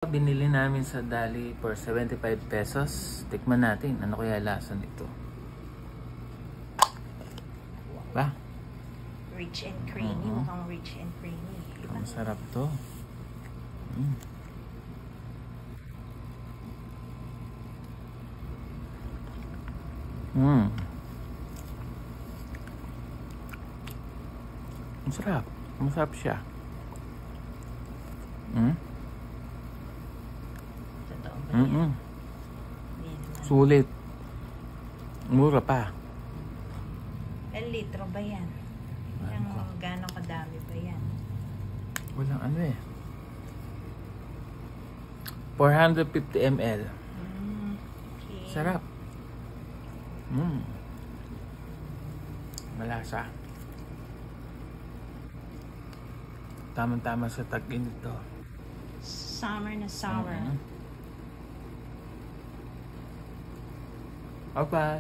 Binili namin sa Dali for 75 pesos. Tikman natin. Ano kaya lasa nito? Ba? Rich and creamy. Mukhang rich and creamy. Ang sarap to. Ang sarap. Masarap siya. Totoo ba yan? Hindi naman. Sulit. Mura pa. Litro ba yan? Yung gano'ng kadami ba yan? Walang ano eh. 450 ml. Okay. Sarap. Malasa. Tama-tama sa tag-init to. Summer na sour. Okay.